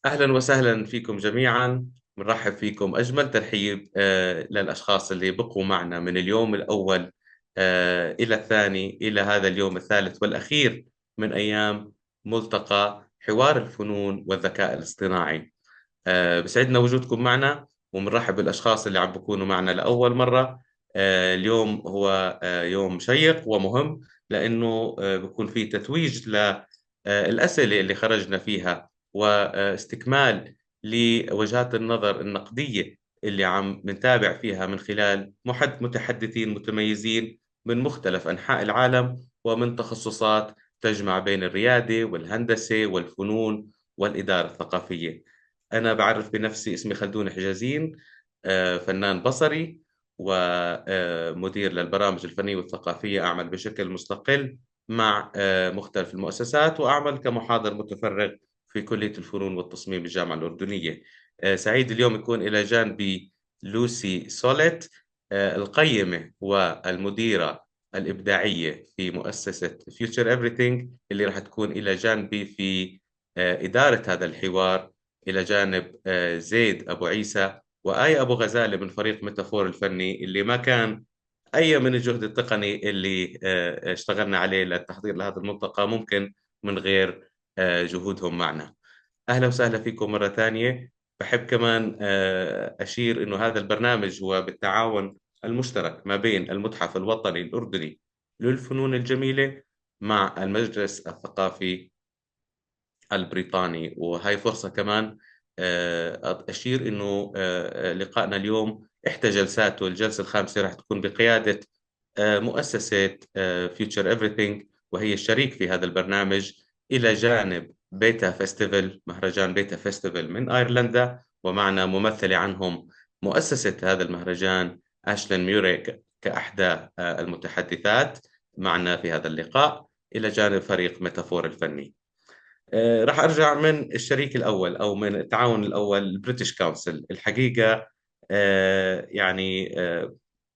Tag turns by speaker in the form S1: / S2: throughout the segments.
S1: أهلا وسهلا فيكم جميعا. بنرحب فيكم أجمل ترحيب للأشخاص اللي بقوا معنا من اليوم الأول إلى الثاني إلى هذا اليوم الثالث والأخير من أيام ملتقى حوار الفنون والذكاء الاصطناعي. بسعدنا وجودكم معنا، وبنرحب بالأشخاص اللي عم بيكونوا معنا لأول مرة. اليوم هو يوم شيق ومهم، لأنه بيكون فيه تتويج للأسئلة اللي خرجنا فيها، واستكمال لوجهات النظر النقدية اللي عم نتابع فيها من خلال متحدثين متميزين من مختلف أنحاء العالم، ومن تخصصات تجمع بين الريادة والهندسة والفنون والإدارة الثقافية. أنا بعرف بنفسي، اسمي خلدون حجازين، فنان بصري ومدير للبرامج الفنية والثقافية. أعمل بشكل مستقل مع مختلف المؤسسات، وأعمل كمحاضر متفرغ في كلية الفنون والتصميم بالجامعة الأردنية. سعيد اليوم يكون إلى جانبي لوسي سوليت، القيمة والمديرة الإبداعية في مؤسسة Future Everything، اللي راح تكون إلى جانبي في إدارة هذا الحوار، إلى جانب زيد أبو عيسى وآية أبو غزالة من فريق ميتافور الفني، اللي ما كان أي من الجهد التقني اللي اشتغلنا عليه للتحضير لهذا الملتقى ممكن من غير جهودهم معنا. أهلا وسهلا فيكم مرة ثانية. بحب كمان أشير أنه هذا البرنامج هو بالتعاون المشترك ما بين المتحف الوطني الأردني للفنون الجميلة مع المجلس الثقافي البريطاني. وهي فرصة كمان أشير أنه لقائنا اليوم إحدى جلساته، الجلسة الخامسة، راح تكون بقيادة مؤسسة فيوتشر Everything، وهي الشريك في هذا البرنامج، إلى جانب بيتا فيستيفال، مهرجان بيتا فيستيفال من أيرلندا. ومعنا ممثلة عنهم مؤسسة هذا المهرجان أشلين ميوراي كأحدى المتحدثات معنا في هذا اللقاء، إلى جانب فريق ميتافور الفني. راح أرجع من الشريك الأول أو من التعاون الأول، البريتش كونسل. الحقيقة يعني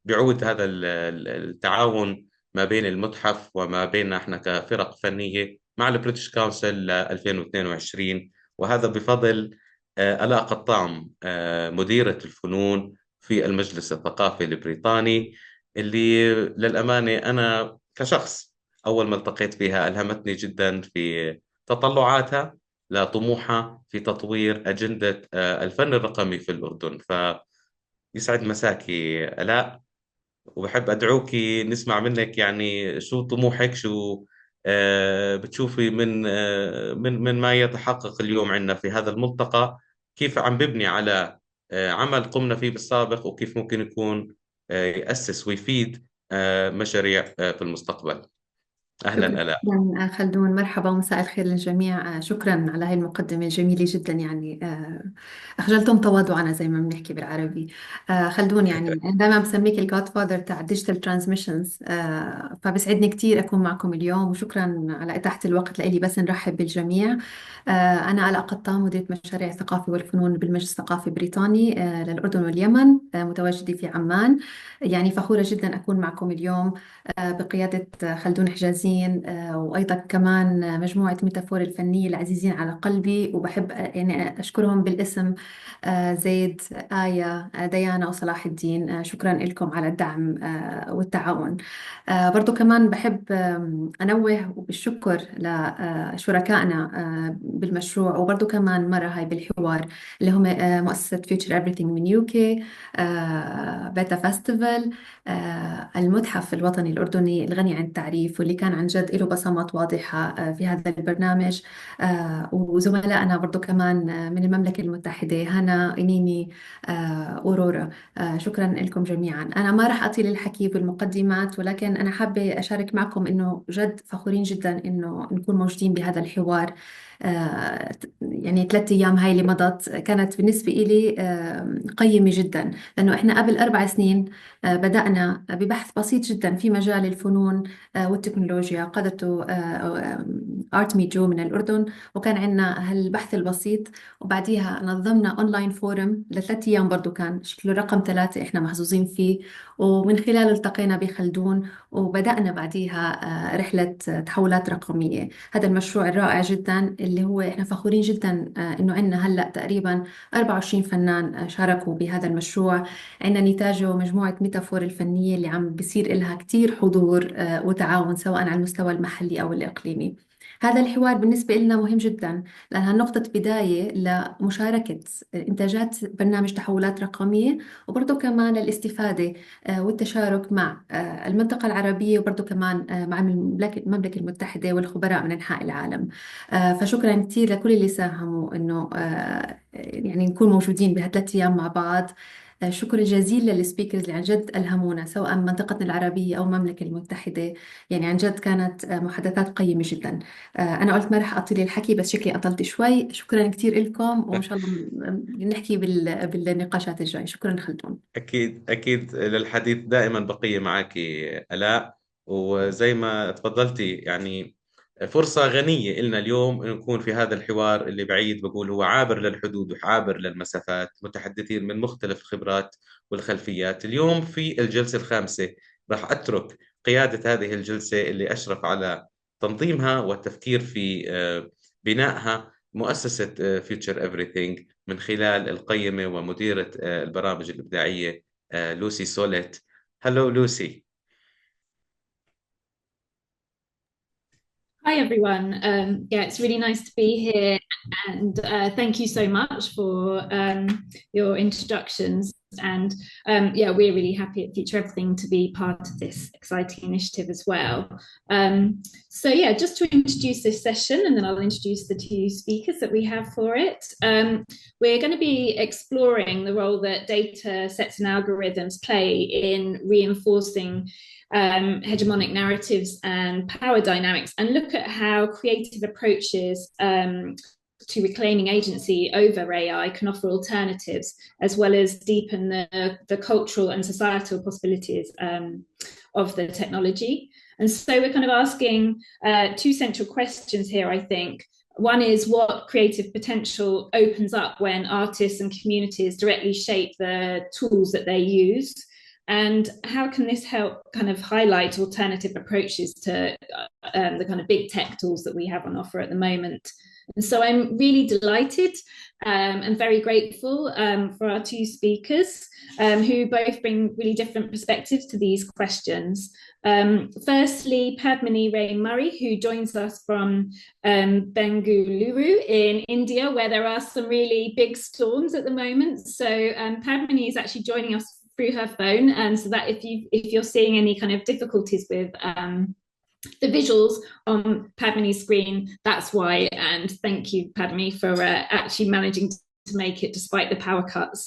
S1: بيعود هذا التعاون ما بين المتحف وما بيننا احنا كفرق فنية مع البريتش كونسل ل 2022، وهذا بفضل آلاء قطام، مديرة الفنون في المجلس الثقافي البريطاني، اللي للأمانة أنا كشخص أول ما التقيت فيها ألهمتني جدا في تطلعاتها لطموحها في تطوير أجندة الفن الرقمي في الأردن. فيسعد مساكي آلاء، وبحب أدعوكي نسمع منك يعني شو طموحك، شو بتشوفي من ما يتحقق اليوم عندنا في هذا الملتقى، كيف عم ببني على عمل قمنا فيه بالسابق، وكيف ممكن يكون يأسس ويفيد مشاريع في المستقبل. أهلا
S2: شكرا
S1: آلاء.
S2: جدا خلدون، مرحبا ومساء الخير للجميع. شكرا على هاي المقدمة الجميلة جدا، يعني أخجلتم تواضعنا زي ما بنحكي بالعربي. خلدون، يعني أنا دائما بسميك الجاد فاذر تاع ديجيتال ترانزميشنز، فبسعدني كثير أكون معكم اليوم، وشكرا على إتاحة الوقت لإلي بس نرحب بالجميع. أنا آلاء قطام، مديرة مشاريع الثقافة والفنون بالمجلس الثقافي البريطاني للأردن واليمن، متواجدة في عمان. يعني فخورة جدا أكون معكم اليوم بقيادة خلدون حجازين، وأيضا كمان مجموعة ميتافور الفنية العزيزين على قلبي، وبحب يعني أشكرهم بالاسم: زيد، آية، ديانا، وصلاح الدين. شكرا لكم على الدعم والتعاون. برضو كمان بحب أنوه بالشكر لشركائنا بالمشروع، وبرضو كمان مرة هاي بالحوار، اللي هم مؤسسة Future Everything من يوكي، بيتا فestival، المتحف الوطني الأردني الغني عن التعريف، واللي كان عن جد له بصمات واضحة في هذا البرنامج، وزملائنا برضو كمان من المملكة المتحدة: هنا، إنيني، أورورا. شكرا لكم جميعا. أنا ما راح أطيل الحكي بالمقدمات، ولكن أنا حابة أشارك معكم إنه جد فخورين جدا إنه نكون موجودين بهذا الحوار. يعني 3 أيام هاي اللي مضت كانت بالنسبة إلي قيمة جدا، لأنه إحنا قبل 4 سنين بدأنا ببحث بسيط جدا في مجال الفنون والتكنولوجيا التكنولوجيا قادته آرتمي جو من الأردن، وكان عندنا هالبحث البسيط، وبعديها نظمنا أونلاين فورم ل3 أيام، برضو كان شكله رقم 3 إحنا محظوظين فيه، ومن خلاله التقينا بخلدون، وبدأنا بعديها رحلة تحولات رقمية. هذا المشروع الرائع جدا اللي هو إحنا فخورين جدا إنه عندنا هلأ تقريبا 24 فنان شاركوا بهذا المشروع. عندنا نتاجه مجموعة ميتافور الفنية اللي عم بيصير إلها كتير حضور وتعاون سواء على المستوى المحلي أو الإقليمي. هذا الحوار بالنسبة لنا مهم جدا، لأنها نقطة بداية لمشاركة إنتاجات برنامج تحولات رقمية، وبرضه كمان للاستفادة والتشارك مع المنطقة العربية، وبرضه كمان مع المملكة المتحدة والخبراء من أنحاء العالم. فشكرا كثير لكل اللي ساهموا إنه يعني نكون موجودين بهال3 أيام مع بعض. شكر جزيل للسبيكرز اللي عن جد ألهمونا سواء منطقتنا العربية أو المملكة المتحدة. يعني عن جد كانت محادثات قيمة جدا. أنا قلت ما رح أطيل الحكي، بس شكلي أطلت شوي. شكرا كثير لكم، وإن شاء الله نحكي بالنقاشات الجاية. شكرا خلدون.
S1: أكيد أكيد، للحديث دائما بقية معك آلاء. وزي ما تفضلتي يعني فرصة غنية لنا اليوم أن نكون في هذا الحوار اللي بعيد بقول هو عابر للحدود وعابر للمسافات، متحدثين من مختلف الخبرات والخلفيات. اليوم في الجلسة الخامسة راح أترك قيادة هذه الجلسة اللي أشرف على تنظيمها والتفكير في بنائها مؤسسة Future Everything من خلال القيمة ومديرة البرامج الإبداعية لوسي سوليت. هلو لوسي.
S3: Hi everyone. Yeah, it's really nice to be here, and thank you so much for your introductions. And yeah, we're really happy at Future Everything to be part of this exciting initiative as well. So yeah, just to introduce this session, and then I'll introduce the 2 speakers that we have for it. We're going to be exploring the role that data sets and algorithms play in reinforcing hegemonic narratives and power dynamics, and look at how creative approaches to reclaiming agency over AI can offer alternatives, as well as deepen the cultural and societal possibilities of the technology. And so we're kind of asking 2 central questions here, I think. One is what creative potential opens up when artists and communities directly shape the tools that they use, and how can this help kind of highlight alternative approaches to the kind of big tech tools that we have on offer at the moment. And so I'm really delighted and very grateful for our 2 speakers who both bring really different perspectives to these questions. Firstly, Padmini Ray Murray, who joins us from Bengaluru in India, where there are some really big storms at the moment. So Padmini is actually joining us through her phone, and so that if you're seeing any kind of difficulties with the visuals on Padmini's screen, that's why. And thank you, Padmini, for actually managing to make it despite the power cuts.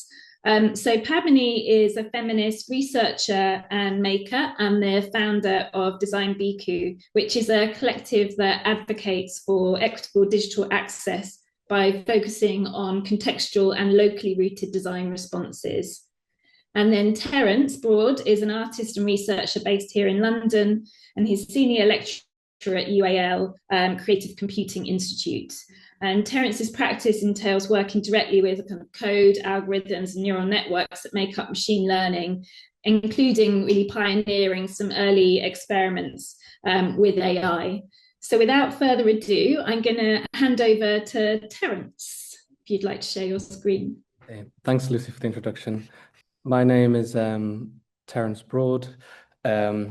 S3: So Padmini is a feminist researcher and maker, and the founder of Design Biku, which is a collective that advocates for equitable digital access by focusing on contextual and locally rooted design responses. And then Terence Broad is an artist and researcher based here in London, and he's senior lecturer at UAL Creative Computing Institute. And Terence's practice entails working directly with kind of code, algorithms, and neural networks that make up machine learning, including really pioneering some early experiments with AI. So without further ado, I'm going to hand over to Terence, if you'd like to share your screen.
S4: Thanks, Lucy, for the introduction. My name is Terence Broad. As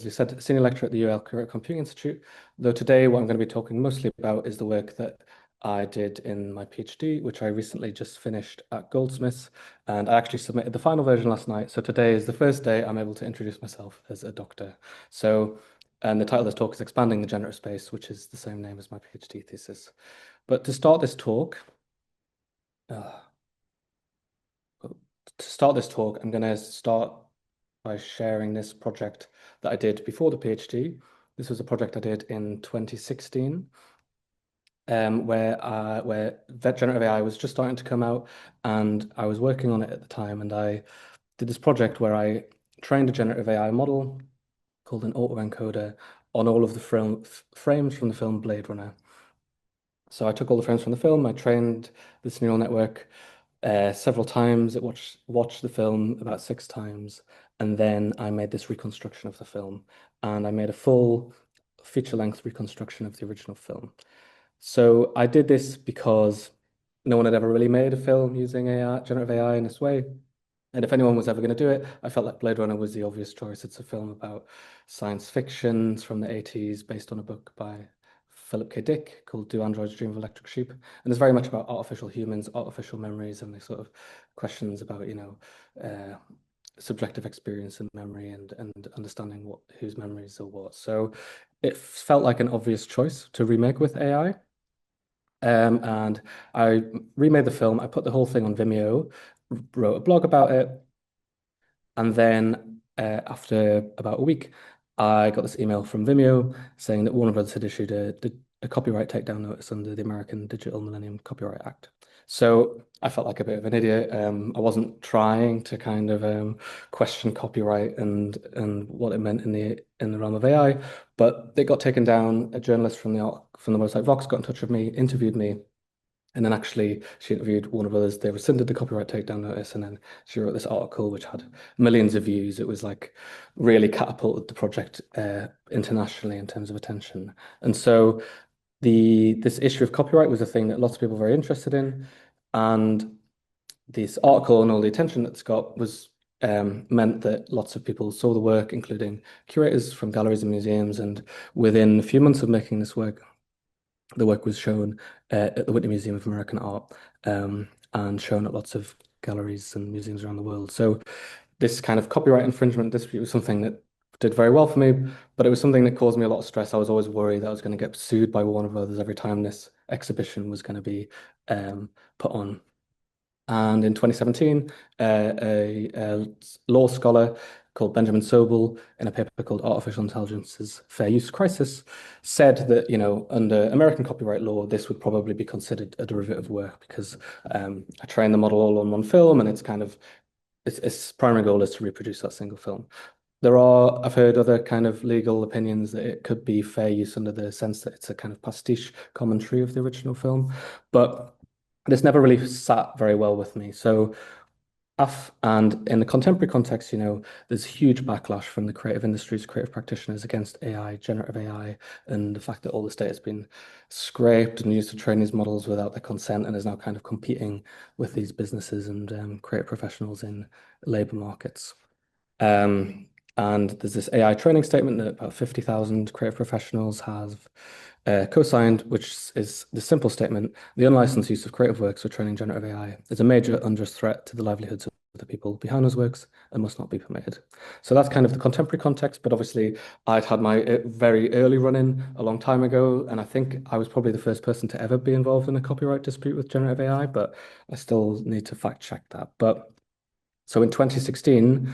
S4: you said, senior lecturer at the UL Creative Computing Institute, though today what I'm going to be talking mostly about is the work that I did in my PhD, which I recently just finished at Goldsmiths, and I actually submitted the final version last night. So today is the first day I'm able to introduce myself as a doctor. And the title of this talk is Expanding the Generative Space, which is the same name as my PhD thesis. But to start this talk, I'm going to start by sharing this project that I did before the PhD. This was a project I did in 2016, where generative AI was just starting to come out, and I was working on it at the time. And I did this project where I trained a generative AI model called an autoencoder on all of the frames from the film Blade Runner. So I took all the frames from the film, I trained this neural network several times. It watched the film about 6 times, and then I made this reconstruction of the film, and I made a full feature-length reconstruction of the original film. So I did this because no one had ever really made a film using AI, generative AI in this way. And if anyone was ever going to do it, I felt like Blade Runner was the obvious choice. It's a film about science fiction. It's from the 80s, based on a book by Philip K. Dick called Do Androids Dream of Electric Sheep? And it's very much about artificial humans, artificial memories, and the sort of questions about, subjective experience and memory and understanding whose memories are what. So it felt like an obvious choice to remake with AI. And I remade the film. I put the whole thing on Vimeo, wrote a blog about it, and then after about a week, I got this email from Vimeo saying that Warner Brothers had issued a copyright takedown notice under the American Digital Millennium Copyright Act. So I felt like a bit of an idiot. I wasn't trying to kind of question copyright and what it meant in the realm of AI, but it got taken down. A journalist from the website Vox got in touch with me, interviewed me. And then actually she interviewed Warner Brothers. They rescinded the copyright takedown notice, and then she wrote this article which had millions of views. It was like really catapulted the project internationally in terms of attention. And so this issue of copyright was a thing that lots of people were very interested in. And this article and all the attention that's got was meant that lots of people saw the work, including curators from galleries and museums. And within a few months of making this work, the work was shown at the Whitney Museum of American Art and shown at lots of galleries and museums around the world. So this kind of copyright infringement dispute was something that did very well for me, but it was something that caused me a lot of stress. I was always worried that I was going to get sued by Warner Brothers every time this exhibition was going to be put on. And in 2017, a law scholar called Benjamin Sobel, in a paper called Artificial Intelligence's Fair Use Crisis, said that, under American copyright law, this would probably be considered a derivative work because I trained the model all on one film, and its primary goal is to reproduce that single film. I've heard other kind of legal opinions that it could be fair use under the sense that it's a kind of pastiche commentary of the original film, but this never really sat very well with me. So, and in the contemporary context, there's huge backlash from the creative industries, creative practitioners against AI, generative AI, and the fact that all this data has been scraped and used to train these models without their consent and is now kind of competing with these businesses and creative professionals in labor markets. And there's this AI training statement that about 50,000 creative professionals have co-signed, which is the simple statement: the unlicensed use of creative works for training generative AI is a major unjust threat to the livelihoods of the people behind those works and must not be permitted. So that's kind of the contemporary context, but obviously I'd had my very early run-in a long time ago, and I think I was probably the first person to ever be involved in a copyright dispute with generative AI, but I still need to fact check that. But so in 2016,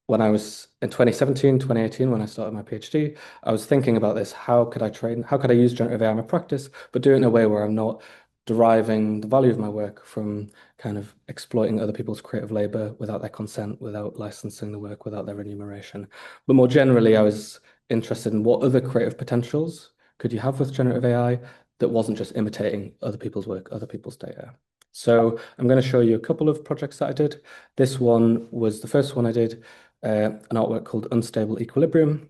S4: when I was in 2017, 2018, when I started my PhD, I was thinking about this. How could I use generative AI in my practice, but do it in a way where I'm not deriving the value of my work from kind of exploiting other people's creative labor without their consent, without licensing the work, without their remuneration. But more generally, I was interested in what other creative potentials could you have with generative AI that wasn't just imitating other people's work, other people's data. So I'm going to show you a couple of projects that I did. This one was the first one I did, an artwork called Unstable Equilibrium.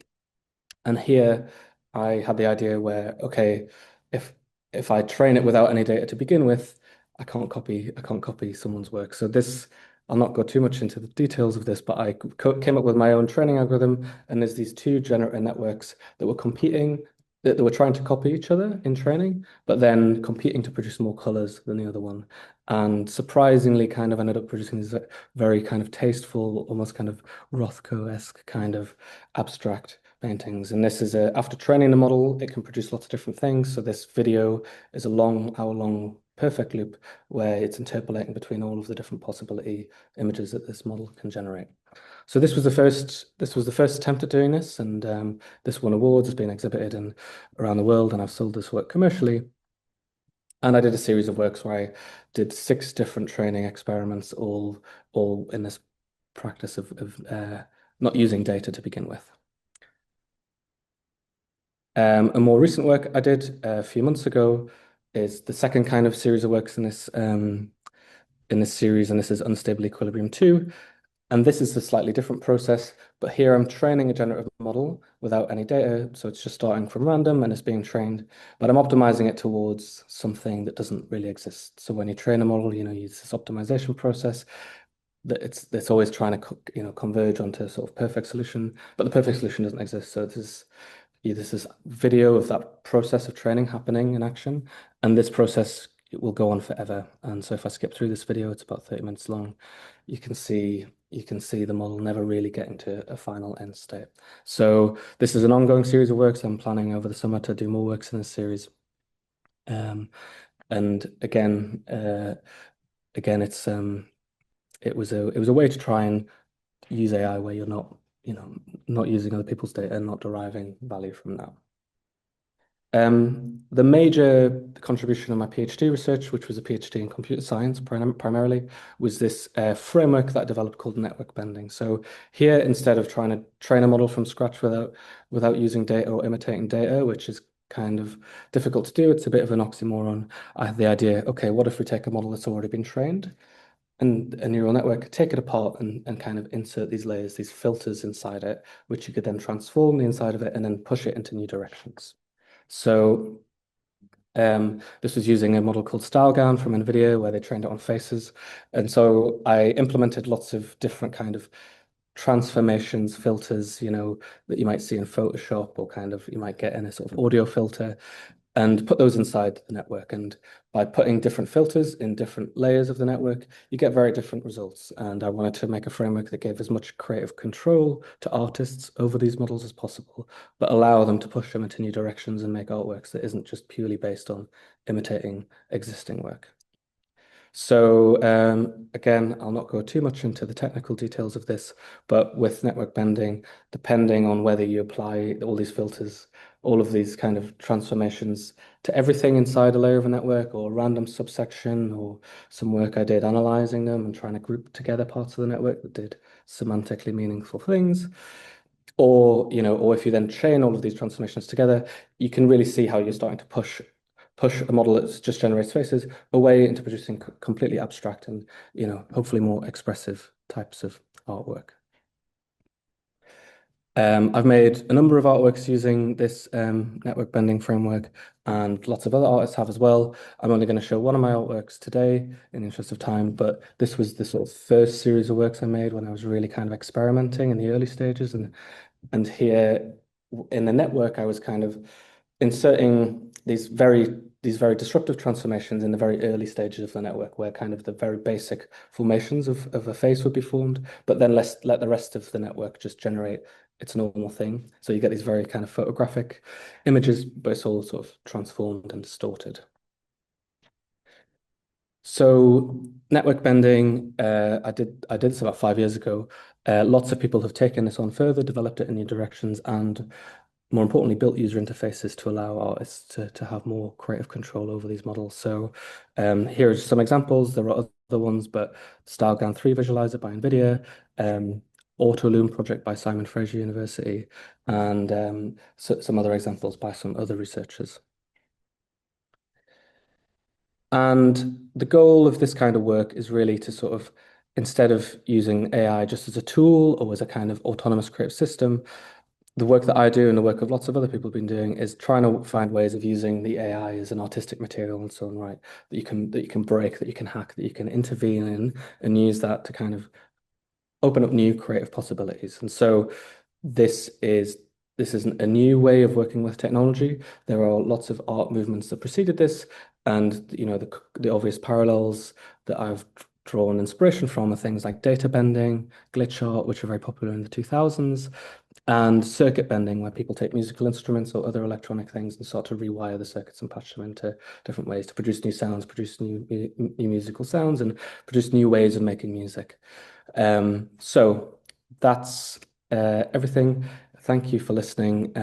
S4: And here I had the idea where, okay, if I train it without any data to begin with, I can't copy someone's work. So this, I'll not go too much into the details of this, but I came up with my own training algorithm, and there's these two generative networks that were competing, that were trying to copy each other in training, but then competing to produce more colors than the other one. And surprisingly kind of ended up producing these very kind of tasteful, almost kind of Rothko-esque kind of abstract paintings. And this is after training the model, it can produce lots of different things. So this video is a hour-long perfect loop where it's interpolating between all of the different possibility images that this model can generate. So this was the first attempt at doing this, and this won awards, has been exhibited around the world, and I've sold this work commercially. And I did a series of works where I did 6 different training experiments, all in this practice of not using data to begin with. A more recent work I did a few months ago is the second kind of series of works in this series, and this is Unstable Equilibrium 2. And this is a slightly different process, but here I'm training a generative model without any data, so it's just starting from random and it's being trained, but I'm optimizing it towards something that doesn't really exist. So when you train a model, you use this optimization process that it's always trying to converge onto a sort of perfect solution, but the perfect solution doesn't exist. So this is video of that process of training happening in action, and this process will go on forever. And so if I skip through this video, it's about 30 minutes long. You can see the model never really getting to a final end state. So this is an ongoing series of works. I'm planning over the summer to do more works in this series. And again, it was a way to try and use AI where you're not using other people's data and not deriving value from that. The major contribution of my PhD research, which was a PhD in computer science primarily, was this framework that I developed called network bending. So here, instead of trying to train a model from scratch without using data or imitating data, which is kind of difficult to do, it's a bit of an oxymoron. I had the idea, okay, what if we take a model that's already been trained and a neural network, take it apart and kind of insert these layers, these filters inside it, which you could then transform the inside of it and then push it into new directions. So this was using a model called StyleGAN from NVIDIA, where they trained it on faces. And so I implemented lots of different kind of transformations, filters, that you might see in Photoshop, or kind of you might get in a sort of audio filter, and put those inside the network. And by putting different filters in different layers of the network, you get very different results. And I wanted to make a framework that gave as much creative control to artists over these models as possible, but allow them to push them into new directions and make artworks that isn't just purely based on imitating existing work. So again, I'll not go too much into the technical details of this, but with network bending, depending on whether you apply all these filters, all of these kind of transformations to everything inside a layer of a network, or a random subsection, or some work I did analyzing them and trying to group together parts of the network that did semantically meaningful things. Or if you then chain all of these transformations together, you can really see how you're starting to push a model that just generates faces away into producing completely abstract and hopefully more expressive types of artwork. I've made a number of artworks using this network bending framework, and lots of other artists have as well. I'm only going to show one of my artworks today in the interest of time, but this was the sort of first series of works I made when I was really kind of experimenting in the early stages. And here in the network, I was kind of inserting these very disruptive transformations in the very early stages of the network, where kind of the very basic formations of a face would be formed, but then let the rest of the network just generate its normal thing. So you get these very kind of photographic images, but it's all sort of transformed and distorted. So network bending, I did this about 5 years ago. Lots of people have taken this on further, developed it in new directions, and more importantly, built user interfaces to allow artists to have more creative control over these models. So here are some examples. There are other ones, but StyleGAN 3 Visualizer by NVIDIA, AutoLoom project by Simon Fraser University, and some other examples by some other researchers. And the goal of this kind of work is really to sort of, instead of using AI just as a tool or as a kind of autonomous creative system, the work that I do and the work of lots of other people have been doing is trying to find ways of using the AI as an artistic material and so on, right? That you can break, that you can hack, that you can intervene in, and use that to kind of open up new creative possibilities. And so this is a new way of working with technology. There are lots of art movements that preceded this, and the obvious parallels that I've drawn inspiration from are things like data bending, glitch art, which are very popular in the 2000s, and circuit bending, where people take musical instruments or other electronic things and start to rewire the circuits and patch them into different ways to produce new sounds, produce new musical sounds, and produce new ways of making music. So that's everything. Thank you for listening.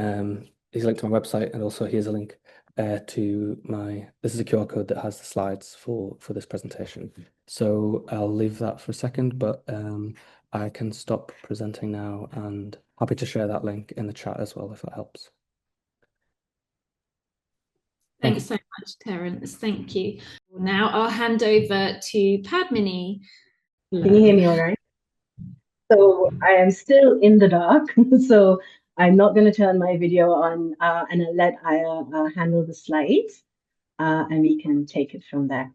S4: Here's a link to my website, and also here's a link to this is a QR code that has the slides for this presentation. So I'll leave that for a second, but I can stop presenting now, and happy to share that link in the chat as well if that helps.
S3: Thanks so much, Terence. Thank you. Now I'll hand over to Padmini.
S5: Can you hear me all right? So I am still in the dark, so I'm not going to turn my video on, and I'll let Aya handle the slides, and we can take it from there.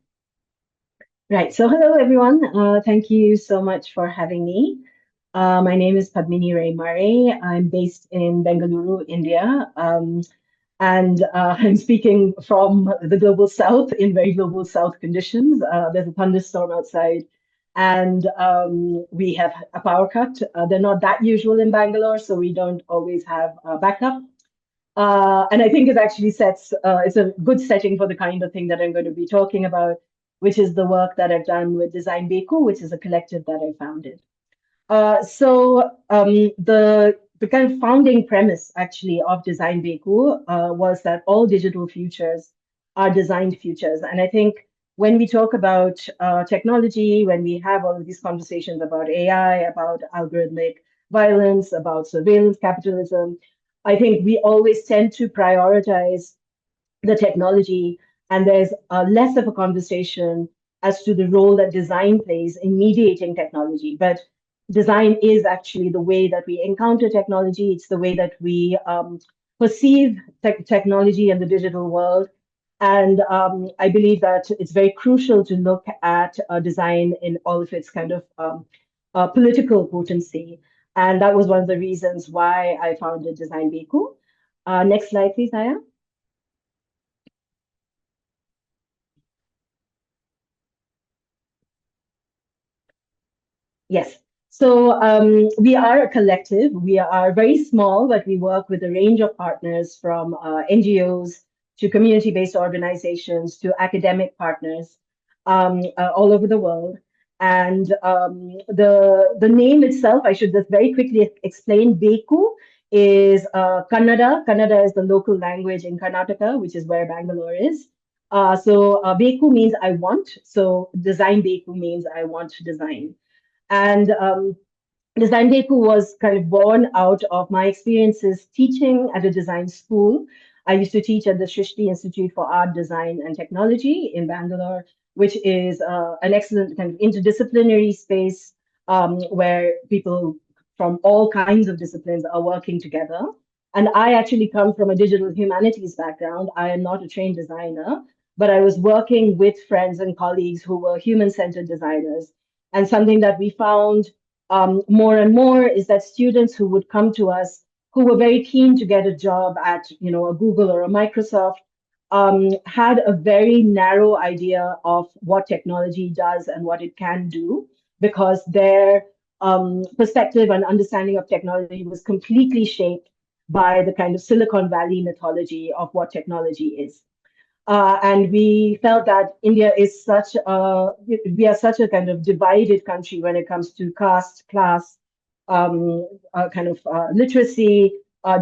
S5: Right, so hello everyone. Thank you so much for having me. My name is Padmini Ray Murray. I'm based in Bengaluru, India, and I'm speaking from the global south in very global south conditions. There's a thunderstorm outside, and we have a power cut. They're not that usual in Bangalore, so we don't always have backup. And I think it actually sets, it's a good setting for the kind of thing that I'm going to be talking about, which is the work that I've done with Design Beku, which is a collective that I founded. The kind of founding premise actually of Design Beku was that all digital futures are designed futures. And I think when we talk about technology, when we have all of these conversations about AI, about algorithmic violence, about surveillance capitalism, I think we always tend to prioritize the technology, and there's less of a conversation as to the role that design plays in mediating technology. But design is actually the way that we encounter technology. It's the way that we perceive technology in the digital world. And I believe that it's very crucial to look at design in all of its kind of political potency. And that was one of the reasons why I founded Design Beku. Next slide, please, Aya. Yes. So we are a collective. We are very small, but we work with a range of partners from NGOs to community-based organizations to academic partners all over the world. And the name itself, I should just very quickly explain. Beku is Kannada. Kannada is the local language in Karnataka, which is where Bangalore is. So Beku means I want. So Design Beku means I want to design. And Design Beku was kind of born out of my experiences teaching at a design school. I used to teach at the Srishti Institute for Art, Design and Technology in Bangalore, which is an excellent kind of interdisciplinary space where people from all kinds of disciplines are working together. And I actually come from a digital humanities background. I am not a trained designer, but I was working with friends and colleagues who were human-centered designers. And something that we found more and more is that students who would come to us who were very keen to get a job at, a Google or a Microsoft had a very narrow idea of what technology does and what it can do, because their perspective and understanding of technology was completely shaped by the kind of Silicon Valley mythology of what technology is. And we felt that India is we are such a kind of divided country when it comes to caste, class, literacy,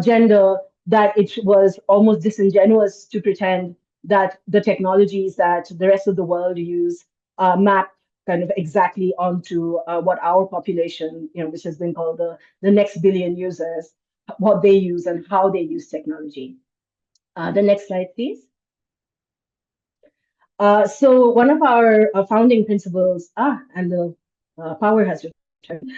S5: gender, that it was almost disingenuous to pretend that the technologies that the rest of the world use map kind of exactly onto what our population, which has been called the next billion users, what they use and how they use technology. The next slide, please. So one of our founding principles, and the power has returned.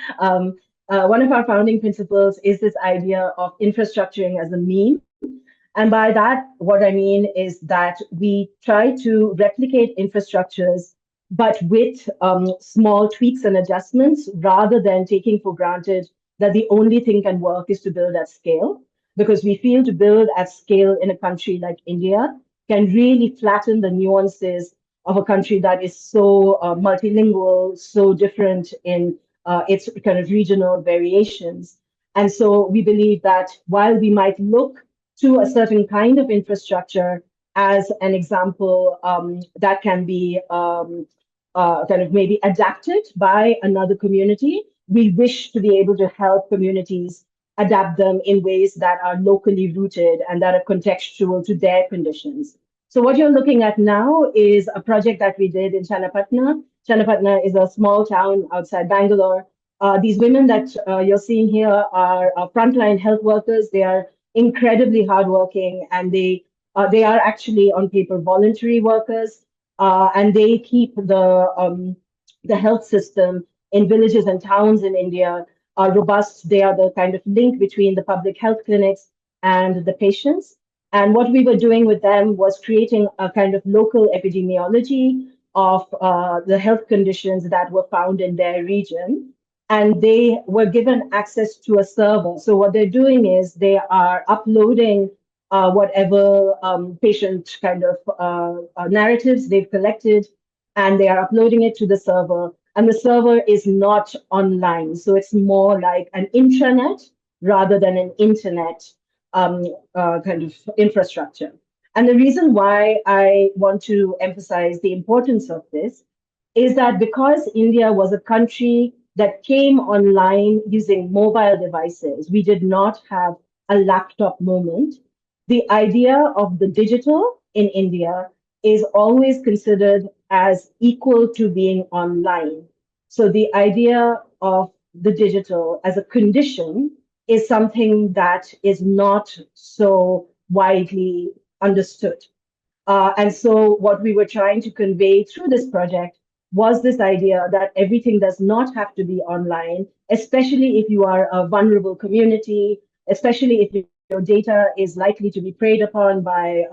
S5: One of our founding principles is this idea of infrastructuring as a mean. And by that, what I mean is that we try to replicate infrastructures, but with small tweaks and adjustments, rather than taking for granted that the only thing can work is to build at scale. Because we feel to build at scale in a country like India can really flatten the nuances of a country that is so multilingual, so different in its kind of regional variations. And so we believe that while we might look to a certain kind of infrastructure as an example that can be kind of maybe adapted by another community, we wish to be able to help communities adapt them in ways that are locally rooted and that are contextual to their conditions. So what you're looking at now is a project that we did in Channapatna. Channapatna is a small town outside Bangalore. These women that you're seeing here are frontline health workers. They are incredibly hardworking, and they They are actually on paper voluntary workers, and they keep the health system in villages and towns in India robust. They are the kind of link between the public health clinics and the patients. And what we were doing with them was creating a kind of local epidemiology of the health conditions that were found in their region. And they were given access to a server. So what they're doing is they are uploading whatever patient kind of narratives they've collected, and they are uploading it to the server. And the server is not online. So it's more like an intranet rather than an internet kind of infrastructure. And the reason why I want to emphasize the importance of this is that because India was a country that came online using mobile devices, we did not have a laptop moment. The idea of the digital in India is always considered as equal to being online. So the idea of the digital as a condition is something that is not so widely understood. And so what we were trying to convey through this project was this idea that everything does not have to be online, especially if you are a vulnerable community, especially if your data is likely to be preyed upon by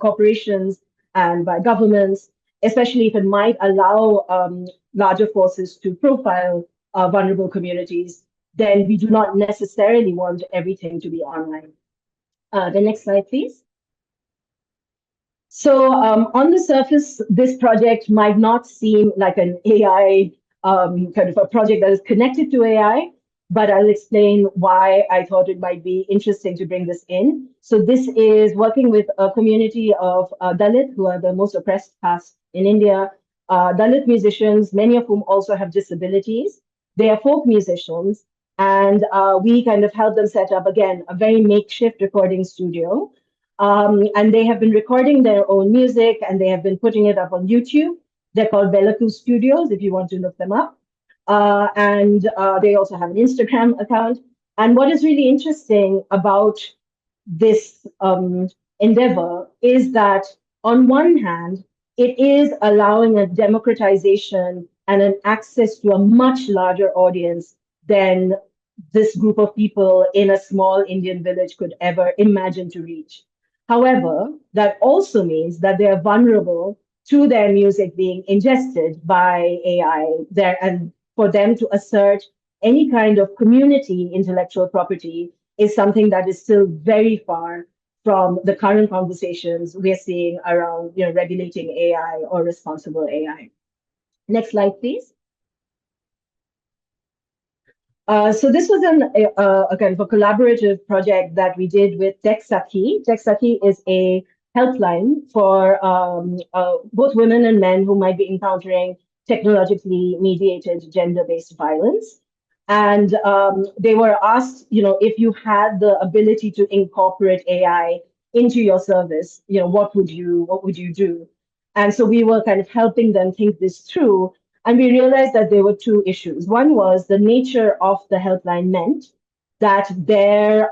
S5: corporations and by governments, especially if it might allow larger forces to profile vulnerable communities, then we do not necessarily want everything to be online. The next slide, please. So on the surface, this project might not seem like an AI kind of a project that is connected to AI, but I'll explain why I thought it might be interesting to bring this in. So this is working with a community of Dalit, who are the most oppressed caste in India, Dalit musicians, many of whom also have disabilities. They are folk musicians, and we kind of help them set up, again, a very makeshift recording studio. And they have been recording their own music, and they have been putting it up on YouTube. They're called Belaku Studios, if you want to look them up. And they also have an Instagram account. And what is really interesting about this endeavor is that, on one hand, it is allowing a democratization and an access to a much larger audience than this group of people in a small Indian village could ever imagine to reach. However, that also means that they are vulnerable to their music being ingested by AI there, and for them to assert any kind of community intellectual property is something that is still very far from the current conversations we're seeing around regulating AI or responsible AI. Next slide, please. So this was a kind of a collaborative project that we did with Tech Sakhi. Tech Sakhi is a helpline for both women and men who might be encountering technologically mediated gender-based violence. And they were asked, if you had the ability to incorporate AI into your service, what would you do? And so we were kind of helping them think this through. And we realized that there were two issues. One was the nature of the helpline meant that their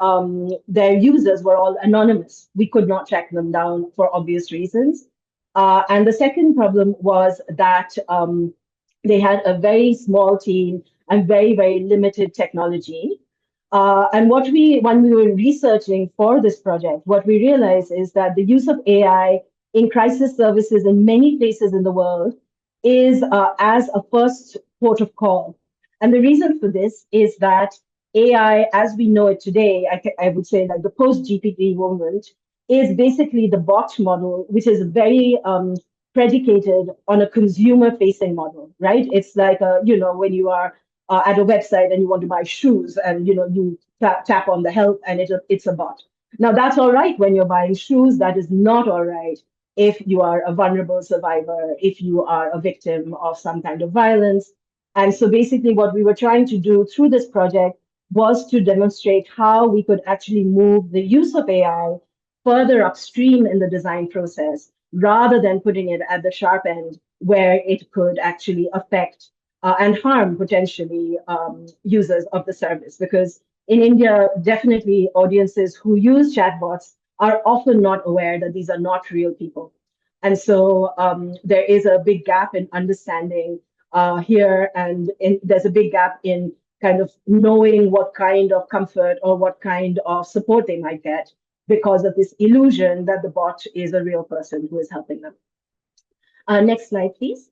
S5: users were all anonymous. We could not track them down for obvious reasons. And the second problem was that they had a very small team and very, very limited technology. And when we were researching for this project, what we realized is that the use of AI in crisis services in many places in the world is as a first port of call. And the reason for this is that AI, as we know it today, I would say like the post-GPT movement, is basically the bot model, which is very predicated on a consumer-facing model, right? It's like, when you are at a website and you want to buy shoes and, you tap on the help and it's a bot. Now, that's all right when you're buying shoes. That is not all right if you are a vulnerable survivor, if you are a victim of some kind of violence. And so basically what we were trying to do through this project was to demonstrate how we could actually move the use of AI further upstream in the design process, rather than putting it at the sharp end where it could actually affect and harm potentially users of the service. Because in India, definitely audiences who use chatbots are often not aware that these are not real people. And so there is a big gap in understanding here, and there's a big gap in kind of knowing what kind of comfort or what kind of support they might get because of this illusion that the bot is a real person who is helping them. Next slide, please.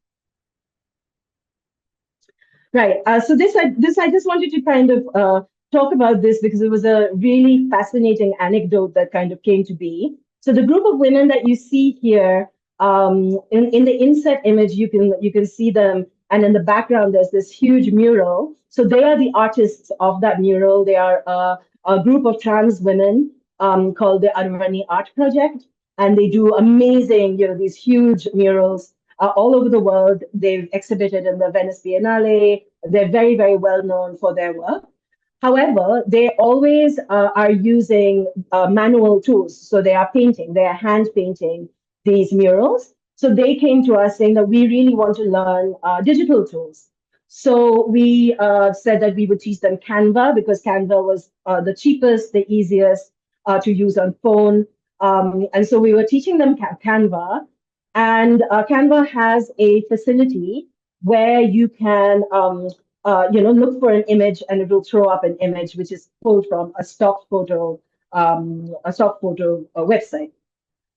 S5: Right. So I just wanted to kind of talk about this because it was a really fascinating anecdote that kind of came to be. So the group of women that you see here, in the inset image, you can see them, and in the background there's this huge mural. So they are the artists of that mural. They are a group of trans women called the Arvani Art Project, and they do amazing, these huge murals all over the world. They've exhibited in the Venice Biennale. They're very, very well known for their work. However, they always are using manual tools. So they are painting, they are hand painting these murals. So they came to us saying that we really want to learn digital tools. So we said that we would teach them Canva because Canva was the cheapest, the easiest to use on phone. And so we were teaching them Canva. And Canva has a facility where you can look for an image and it will throw up an image which is pulled from a stock photo website.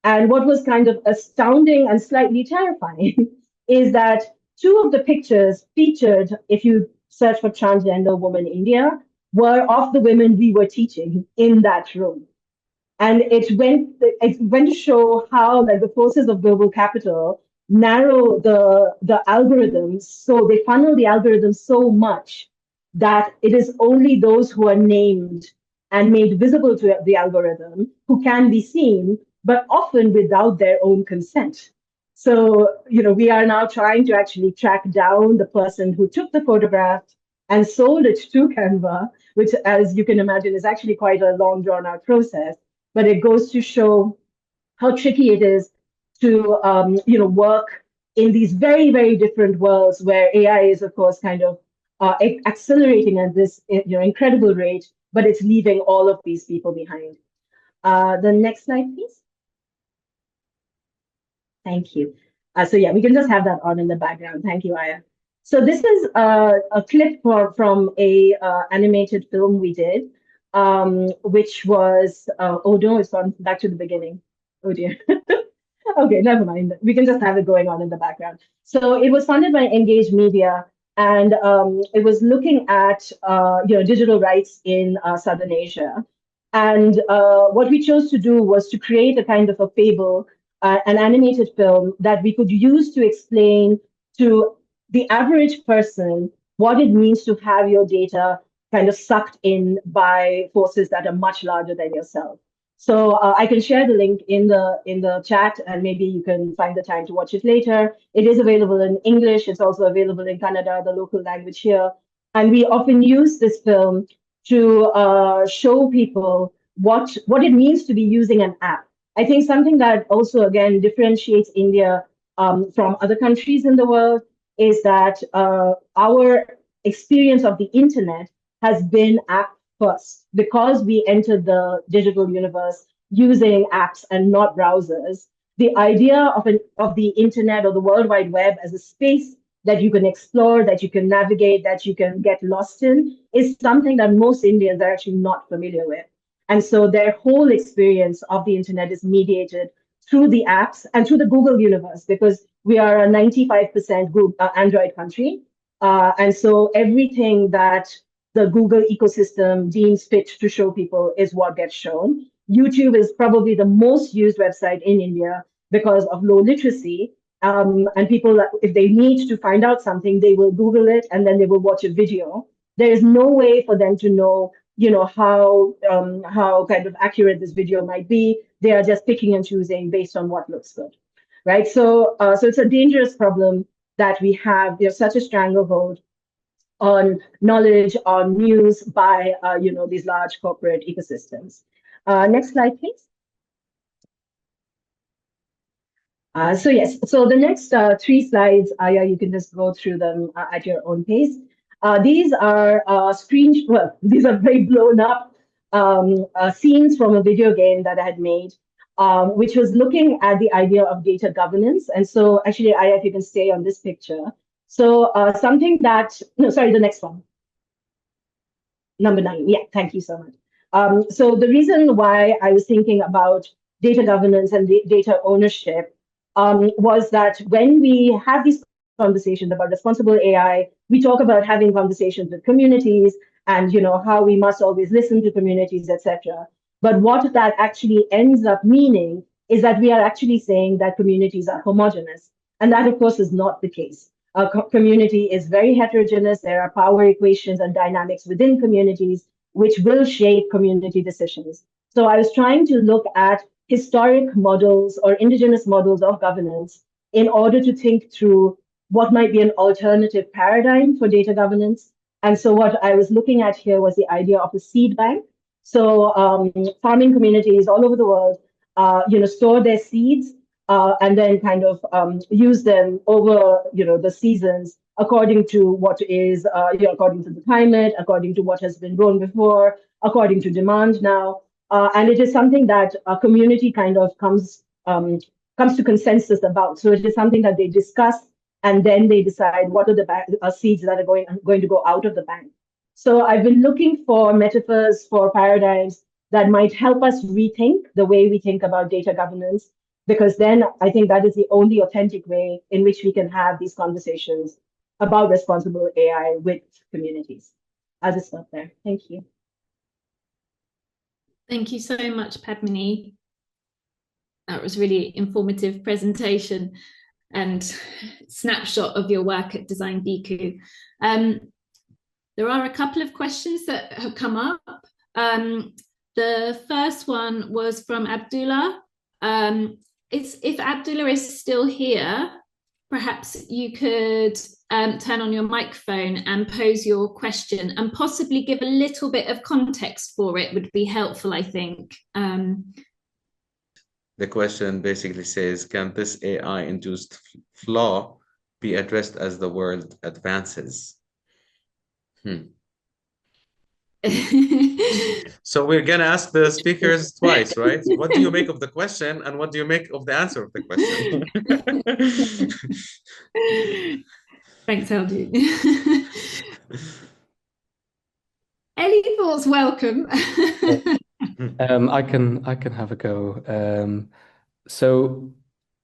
S5: And what was kind of astounding and slightly terrifying is that two of the pictures featured, if you search for transgender woman India, were of the women we were teaching in that room. And it went to show how the forces of global capital narrow the algorithms. So they funnel the algorithms so much that it is only those who are named and made visible to the algorithm who can be seen, but often without their own consent. So, we are now trying to actually track down the person who took the photograph and sold it to Canva, which, as you can imagine, is actually quite a long, drawn-out process. But it goes to show how tricky it is to, work in these very, very different worlds where AI is, of course, kind of accelerating at this incredible rate, but it's leaving all of these people behind. The next slide, please. Thank you. So yeah, we can just have that on in the background. Thank you, Aya. So this is a clip from a animated film we did, which was, oh no, it's gone back to the beginning. Oh dear. Okay, never mind. We can just have it going on in the background. So it was funded by Engage Media, and it was looking at digital rights in Southern Asia. And what we chose to do was to create a kind of a fable, an animated film that we could use to explain to the average person what it means to have your data kind of sucked in by forces that are much larger than yourself. So I can share the link in the chat, and maybe you can find the time to watch it later. It is available in English. It's also available in Kannada, the local language here. And we often use this film to show people what it means to be using an app. I think something that also, again, differentiates India from other countries in the world is that our experience of the internet has been app first, because we entered the digital universe using apps and not browsers. The idea of the internet or the World Wide Web as a space that you can explore, that you can navigate, that you can get lost in, is something that most Indians are actually not familiar with. And so their whole experience of the internet is mediated through the apps and through the Google universe, because we are a 95% Android country. And so everything that the Google ecosystem deems fit to show people is what gets shown. YouTube is probably the most used website in India because of low literacy. And people, if they need to find out something, they will Google it and then they will watch a video. There is no way for them to know, how kind of accurate this video might be. They are just picking and choosing based on what looks good, right? So it's a dangerous problem that we have. There's such a stranglehold on knowledge, on news by these large corporate ecosystems. Next slide, please. So yes, so the next 3 slides, Aya, you can just go through them at your own pace. These are these are very blown up scenes from a video game that I had made. which was looking at the idea of data governance. And so actually, Aya, if you can stay on this picture. So something that, no, sorry, the next one. Number 9. Yeah, thank you so much. So the reason why I was thinking about data governance and data ownership was that when we have these conversations about responsible AI, we talk about having conversations with communities and how we must always listen to communities, etc. But what that actually ends up meaning is that we are actually saying that communities are homogeneous. And that, of course, is not the case. A community is very heterogeneous. There are power equations and dynamics within communities which will shape community decisions. So I was trying to look at historic models or indigenous models of governance in order to think through what might be an alternative paradigm for data governance. And so what I was looking at here was the idea of a seed bank. So farming communities all over the world, store their seeds and then kind of use them over, the seasons according to what is, according to the climate, according to what has been grown before, according to demand now. And it is something that a community kind of comes to consensus about. So it is something that they discuss, and then they decide what are the seeds that are going to go out of the bank. So I've been looking for metaphors, for paradigms that might help us rethink the way we think about data governance, because then I think that is the only authentic way in which we can have these conversations about responsible AI with communities. I'll just stop there. Thank you.
S3: Thank you so much, Padmini. That was really informative presentation and snapshot of your work at Design Biku. There are a couple of questions that have come up. The first one was from Abdullah. If Abdullah is still here, perhaps you could turn on your microphone and pose your question, and possibly give a little bit of context for it would be helpful, I think.
S1: The question basically says, can this AI-induced flaw be addressed as the world advances? So we're going to ask the speakers twice, right? What do you make of the question, and what do you make of the answer of the question?
S3: Thanks, Aldi. Any thoughts? Welcome.
S4: I can have a go. So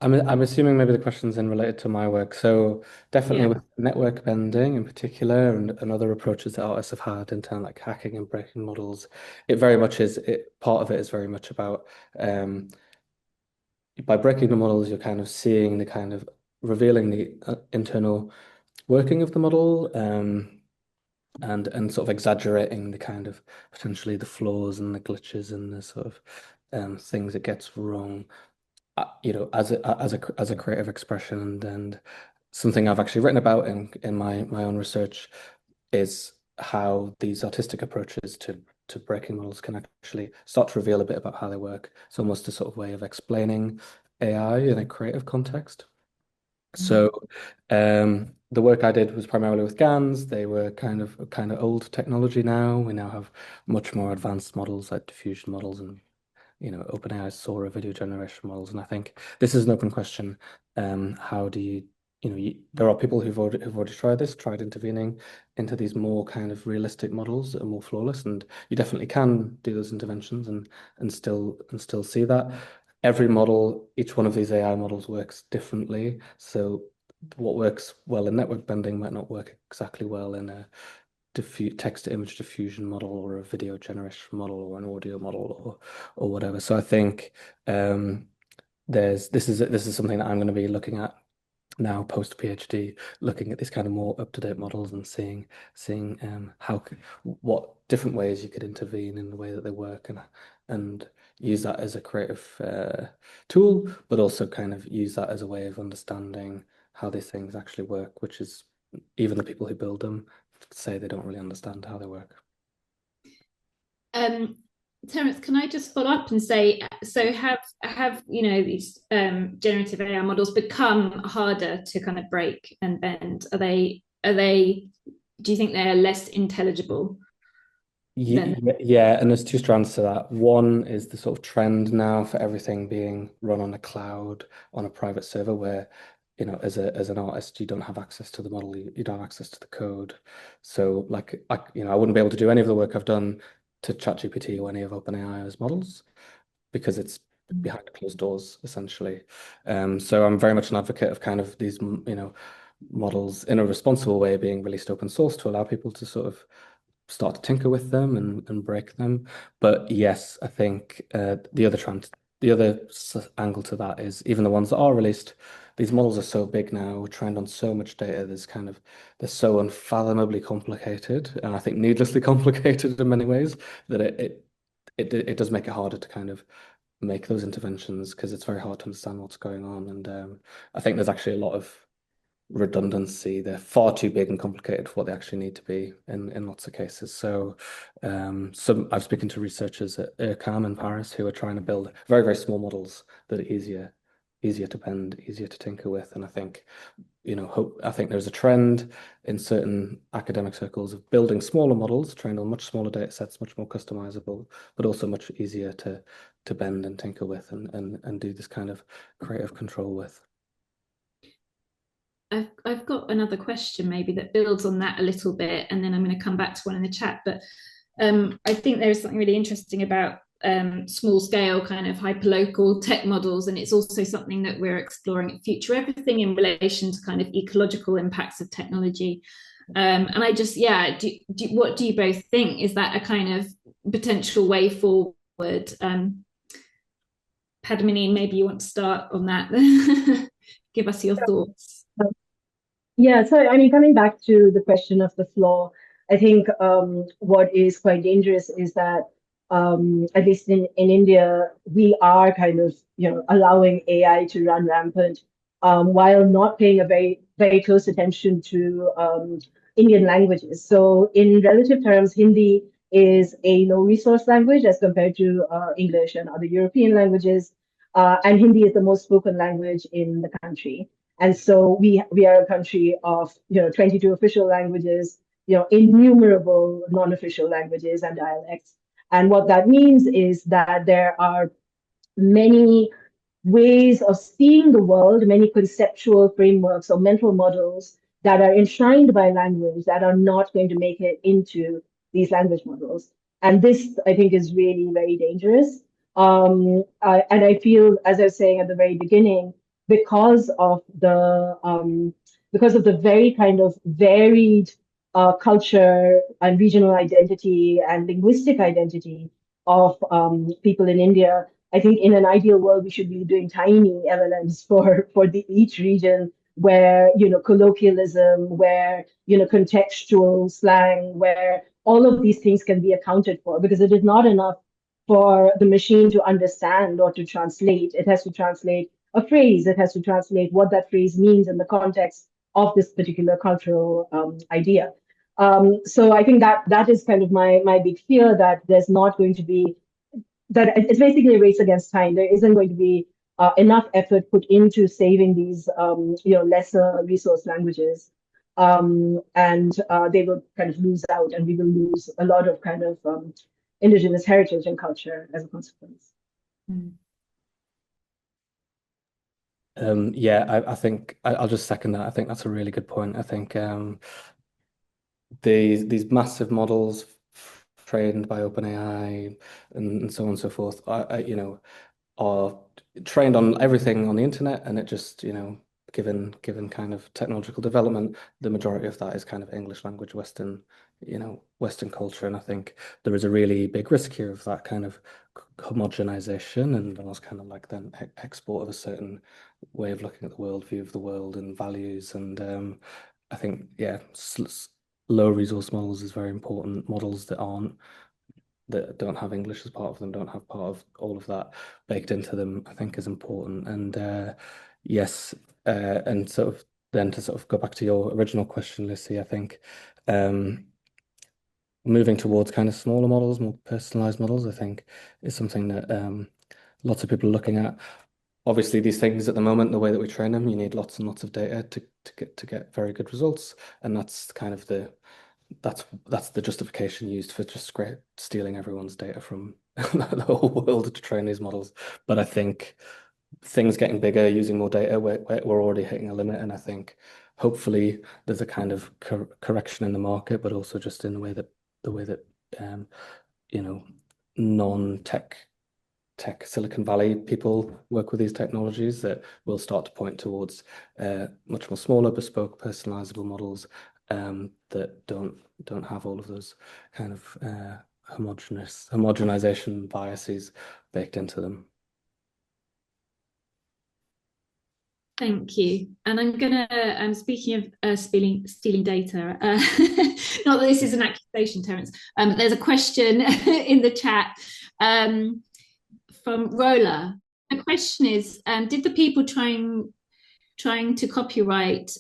S4: I'm assuming maybe the question's in related to my work. So definitely with network bending in particular, and other approaches that artists have had in terms of like hacking and breaking models, it very much is part of it is very much about by breaking the models, you're kind of seeing the kind of revealing the internal working of the model, and sort of exaggerating the kind of potentially the flaws and the glitches and the sort of things it gets wrong. As a creative expression, and something I've actually written about in my own research is how these artistic approaches to breaking models can actually start to reveal a bit about how they work. It's almost a sort of way of explaining AI in a creative context. So the work I did was primarily with GANs. They were kind of old technology now. We now have much more advanced models like diffusion models and OpenAI's Sora video generation models. And I think this is an open question. How do you, there are people who've already tried intervening into these more kind of realistic models that are more flawless, and you definitely can do those interventions and still see that. Every model, each one of these AI models works differently. So what works well in network bending might not work exactly well in a text-to-image diffusion model, or a video generation model, or an audio model, or whatever. So I think this is something that I'm going to be looking at now post PhD, looking at these kind of more up-to-date models and seeing what different ways you could intervene in the way that they work, and use that as a creative tool, but also kind of use that as a way of understanding how these things actually work, which is even the people who build them say they don't really understand how they work.
S3: Terence, can I just follow up and say, so have these generative AI models become harder to kind of break and bend? Are they? Do you think they're less intelligible?
S4: Yeah, and there's two strands to that. One is the sort of trend now for everything being run on a cloud, on a private server, where, as an artist, you don't have access to the model, you don't have access to the code. So, like, I wouldn't be able to do any of the work I've done to ChatGPT or any of OpenAI's models because it's behind closed doors, essentially. So I'm very much an advocate of kind of these, models in a responsible way being released open source to allow people to sort of start to tinker with them and break them. But yes, I think the other angle to that is even the ones that are released, these models are so big now, trained on so much data. They're so unfathomably complicated, and I think needlessly complicated in many ways, that it does make it harder to kind of make those interventions because it's very hard to understand what's going on. And I think there's actually a lot of redundancy. They're far too big and complicated for what they actually need to be in lots of cases. So I've spoken to researchers at IRCAM in Paris who are trying to build very, very small models that are easier to bend, easier to tinker with. And I think, I think there's a trend in certain academic circles of building smaller models, trained on much smaller data sets, much more customizable, but also much easier to bend and tinker with and do this kind of creative control with.
S3: I've got another question maybe that builds on that a little bit, and then I'm going to come back to one in the chat. But I think there's something really interesting about small scale kind of hyperlocal tech models, and it's also something that we're exploring at Future Everything in relation to kind of ecological impacts of technology. And I just, what do you both think? Is that a kind of potential way forward? Padmini, maybe you want to start on that. Give us your thoughts.
S5: Yeah, so I mean, coming back to the question of the flaw, I think what is quite dangerous is that at least in India, we are kind of allowing AI to run rampant while not paying a very, very close attention to Indian languages. So in relative terms, Hindi is a low resource language as compared to English and other European languages. And Hindi is the most spoken language in the country. And so we are a country of 22 official languages, innumerable non-official languages and dialects. And what that means is that there are many ways of seeing the world, many conceptual frameworks or mental models that are enshrined by language that are not going to make it into these language models. And this, I think, is really very dangerous. And I feel, as I was saying at the very beginning, because of the very kind of varied culture and regional identity and linguistic identity of people in India, I think in an ideal world we should be doing tiny LLMs for each region, where colloquialism, where contextual slang, where all of these things can be accounted for, because it is not enough for the machine to understand or to translate. It has to translate a phrase. It has to translate what that phrase means in the context of this particular cultural idea. So I think that is kind of my big fear, that there's not going to be, that it's basically a race against time. There isn't going to be enough effort put into saving these lesser resource languages, and they will kind of lose out, and we will lose a lot of kind of indigenous heritage and culture as a consequence.
S4: I think I'll just second that. I think that's a really good point. I think these massive models trained by OpenAI and so on and so forth are trained on everything on the internet, and it just given kind of technological development, the majority of that is kind of English language Western culture. And I think there is a really big risk here of that kind of homogenization and almost kind of like then export of a certain way of looking at the world, view of the world and values. And I think low resource models is very important. Models that don't have English as part of them, don't have part of all of that baked into them, I think is important. And yes, and sort of then to sort of go back to your original question, Lucy, I think moving towards kind of smaller models, more personalized models, I think is something that lots of people are looking at. Obviously, these things at the moment, the way that we train them, you need lots and lots of data to get very good results, and that's kind of the that's the justification used for just stealing everyone's data from the whole world to train these models. But I think things getting bigger, using more data, we're already hitting a limit, and I think hopefully there's a kind of correction in the market, but also just in the way that you know, non-tech Silicon Valley people work with these technologies, that will start to point towards much more smaller, bespoke, personalizable models that don't have all of those kind of homogenization biases baked into them.
S3: Thank you. And I'm gonna, speaking of stealing data, not that this is an accusation, Terence, there's a question in the chat from Rola. The question is, did the people trying to copyright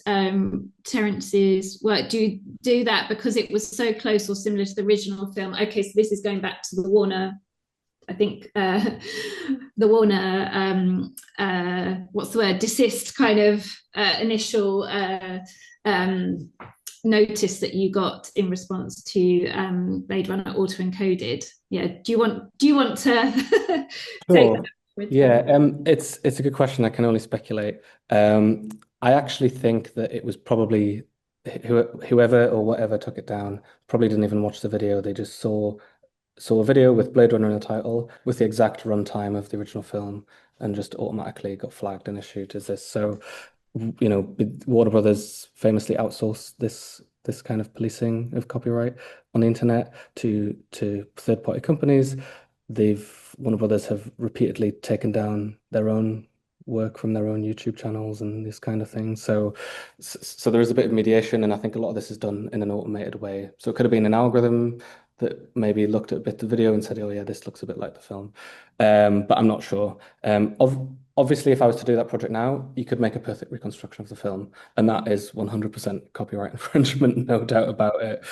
S3: Terence's work do that because it was so close or similar to the original film? Okay, so this is going back to the Warner, I think the Warner, what's the word, desist kind of initial notice that you got in response to Blade Runner auto-encoded. Yeah, do you want to take
S4: Sure.
S3: that?
S4: Yeah, it's a good question. I can only speculate. I actually think that it was probably whoever or whatever took it down probably didn't even watch the video. They just saw a video with Blade Runner in the title with the exact runtime of the original film, and just automatically got flagged and issued as this. So, you know, Warner Brothers famously outsourced this kind of policing of copyright on the internet to third-party companies. Warner Brothers have repeatedly taken down their own work from their own YouTube channels and this kind of thing. So there is a bit of mediation, and I think a lot of this is done in an automated way. So it could have been an algorithm that maybe looked at a bit of the video and said, oh yeah, this looks a bit like the film. But I'm not sure. Obviously, if I was to do that project now, you could make a perfect reconstruction of the film, and that is 100% copyright infringement, no doubt about it.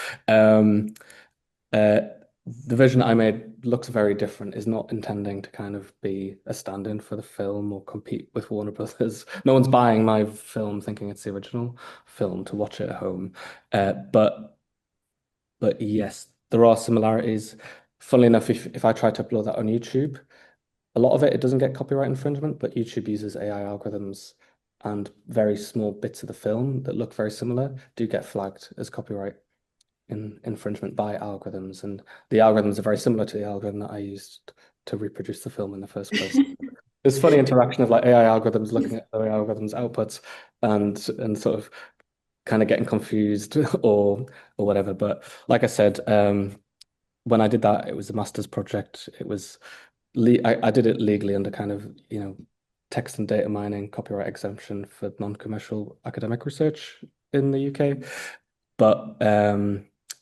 S4: The version I made looks very different, is not intending to kind of be a stand-in for the film or compete with Warner Brothers. No one's buying my film thinking it's the original film to watch it at home. But yes, there are similarities. Funnily enough, if I try to upload that on YouTube, a lot of it doesn't get copyright infringement, but YouTube uses AI algorithms, and very small bits of the film that look very similar do get flagged as copyright infringement by algorithms, and the algorithms are very similar to the algorithm that I used to reproduce the film in the first place. There's funny interaction of like AI algorithms looking at other algorithms' outputs and sort of kind of getting confused or whatever. But like I said, when I did that, it was a master's project. It was I did it legally under kind of, you know, text and data mining copyright exemption for non-commercial academic research in the UK. But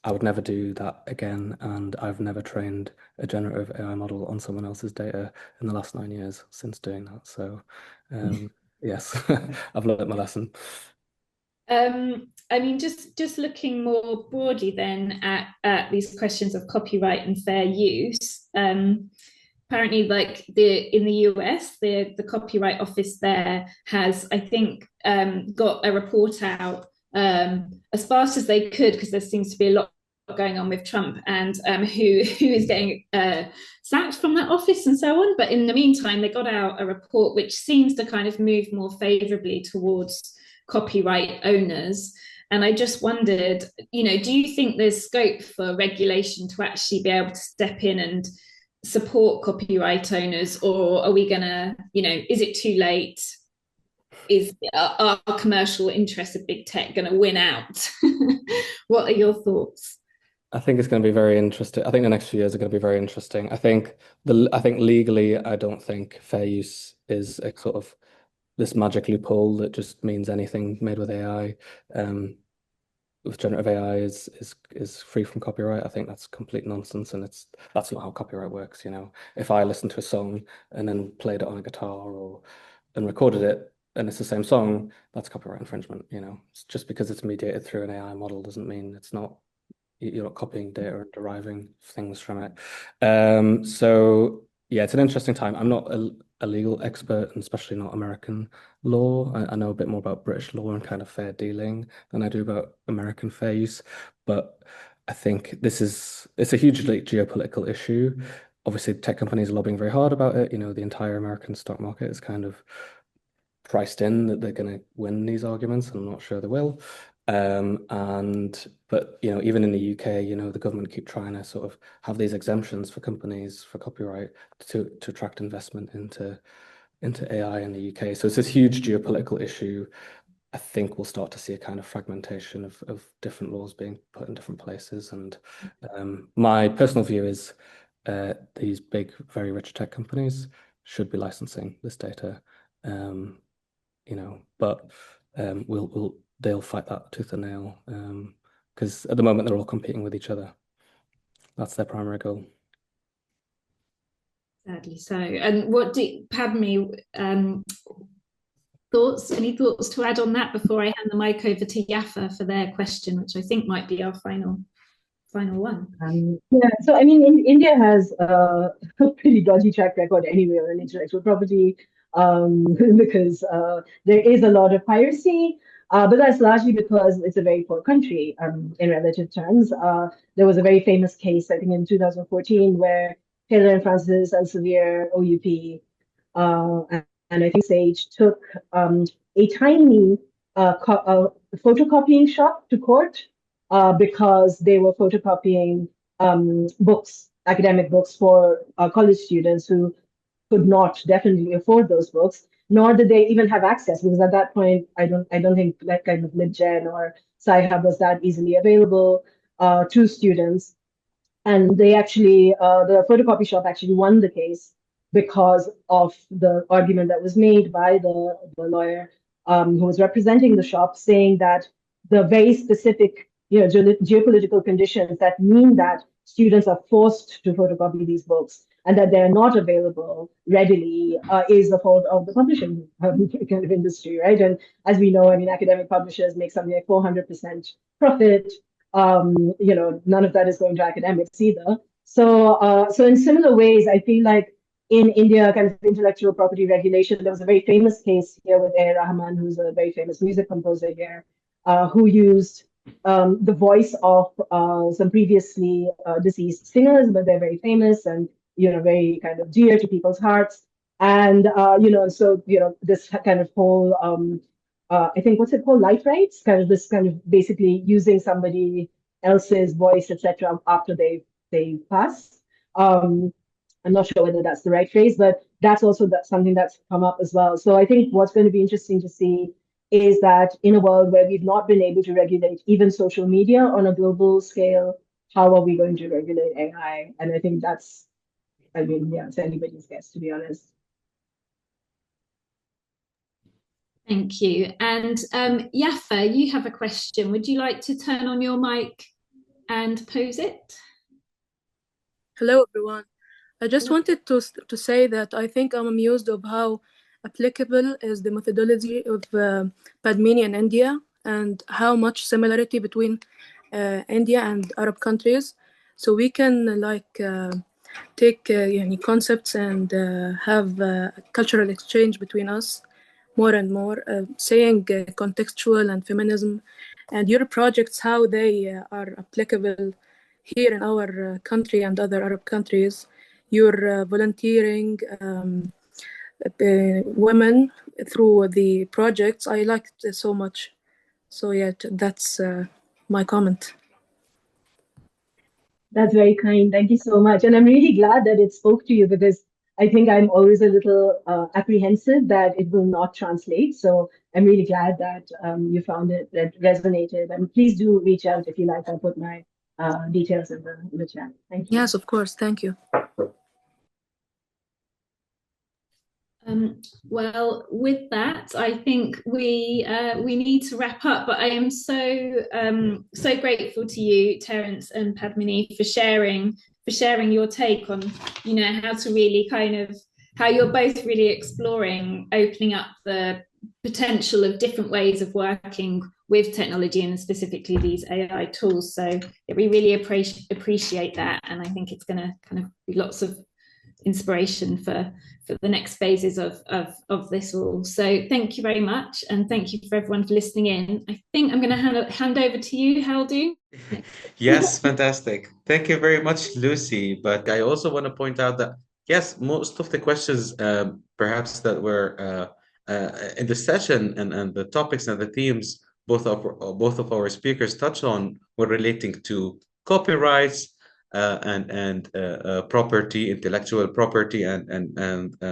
S4: I would never do that again, and I've never trained a generative AI model on someone else's data in the last 9 years since doing that. So yes, I've learned my lesson.
S3: I mean, just looking more broadly then at these questions of copyright and fair use. Apparently, like in the US, the Copyright Office there has, I think, got a report out as fast as they could, because there seems to be a lot going on with Trump and who is getting sacked from that office and so on. But in the meantime, they got out a report which seems to kind of move more favorably towards copyright owners. And I just wondered, you know, do you think there's scope for regulation to actually be able to step in and support copyright owners, or are we gonna, you know, is it too late? Is our commercial interests of big tech going to win out? What are your thoughts?
S4: I think it's going to be very interesting. I think the next few years are going to be very interesting. I think legally, I don't think fair use is a sort of this magic loophole that just means anything made with AI, with generative AI is free from copyright. I think that's complete nonsense, and that's not how copyright works. You know, if I listened to a song and then played it on a guitar and recorded it, and it's the same song, that's copyright infringement. You know, it's just because it's mediated through an AI model doesn't mean it's not, you're not copying data and deriving things from it. So yeah, it's an interesting time. I'm not a legal expert, and especially not American law. I know a bit more about British law and kind of fair dealing than I do about American fair use. But I think it's a hugely geopolitical issue. Obviously, tech companies are lobbying very hard about it. The entire American stock market is kind of priced in that they're going to win these arguments, and I'm not sure they will. But even in the UK, the government keep trying to sort of have these exemptions for companies for copyright to attract investment into AI in the UK. So it's this huge geopolitical issue. I think we'll start to see a kind of fragmentation of different laws being put in different places. And my personal view is these big, very rich tech companies should be licensing this data. But they'll fight that tooth and nail because at the moment they're all competing with each other. That's their primary goal.
S3: Sadly so. And Padmini, any thoughts to add on that before I hand the mic over to Yaffa for their question, which I think might be our final one?
S5: So I mean, India has a pretty dodgy track record anyway on intellectual property because there is a lot of piracy, but that's largely because it's a very poor country in relative terms. There was a very famous case, I think, in 2014 where Taylor and Francis Elsevier, OUP, and I think Sage took a tiny photocopying shop to court because they were photocopying books, academic books for college students who could not definitely afford those books, nor did they even have access, because at that point, I don't think that kind of LibGen or Sci-Hub was that easily available to students. And they actually, the photocopy shop actually won the case because of the argument that was made by the lawyer who was representing the shop, saying that the very specific geopolitical conditions that mean that students are forced to photocopy these books and that they're not available readily is the fault of the publishing kind of industry, right? And as we know, I mean, academic publishers make something like 400% profit. None of that is going to academics either. So in similar ways, I feel like in India, kind of intellectual property regulation, there was a very famous case here with A. Rahman, who's a very famous music composer here, who used the voice of some previously deceased singers, but they're very famous and very kind of dear to people's hearts. And so this kind of whole I think what's it called, life rights, kind of this kind of basically using somebody else's voice, etc. after they pass. I'm not sure whether that's the right phrase, but that's also something that's come up as well. So I think what's going to be interesting to see is that in a world where we've not been able to regulate even social media on a global scale, how are we going to regulate AI? And I think it's anybody's guess, to be honest.
S3: Thank you. And Yaffa, you have a question. Would you like to turn on your mic and pose it?
S6: Hello, everyone. I just wanted to say that I think I'm amused of how applicable is the methodology of Padmini in India and how much similarity between India and Arab countries. So we can take concepts and have cultural exchange between us more and more, saying contextual and feminism and your projects, how they are applicable here in our country and other Arab countries. Your volunteering women through the projects, I liked it so much. So yeah, that's my comment.
S5: That's very kind. Thank you so much. And I'm really glad that it spoke to you, because I think I'm always a little apprehensive that it will not translate. So I'm really glad that you found it, that resonated. And please do reach out if you like. I'll put my details in the chat. Thank you.
S6: Yes, of course. Thank you.
S3: Well, with that, I think we need to wrap up. But I am so grateful to you, Terence and Padmini, for sharing your take on how to really how you're both really exploring opening up the potential of different ways of working with technology and specifically these AI tools. So we really appreciate that, and I think it's going to be lots of inspiration for the next phases of this all. So thank you very much, and thank you for everyone for listening in. I think I'm going to hand over to you, Haldun.
S1: Yes, fantastic. Thank you very much, Lucy. But I also want to point out that, yes, most of the questions perhaps that were in the session and the topics and the themes both of our speakers touched on were relating to copyrights and property, intellectual property, and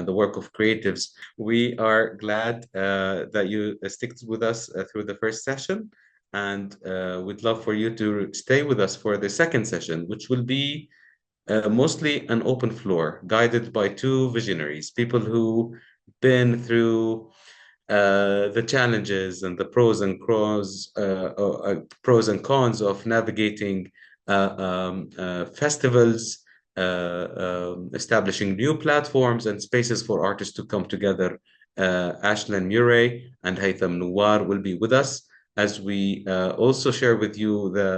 S1: the work of creatives. We are glad that you stick with us through the first session, and we'd love for you to stay with us for the second session, which will be mostly an open floor, guided by two visionaries, people who been through the challenges and the pros and cons of navigating festivals, establishing new platforms and spaces for artists to come together. Ashlan Meuray and Haytham Nuwar will be with us as we also share with you the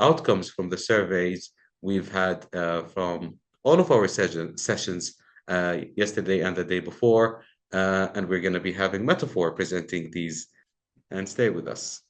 S1: outcomes from the surveys we've had from all of our sessions yesterday and the day before. And we're going to be having Metaphor presenting these. And stay with us.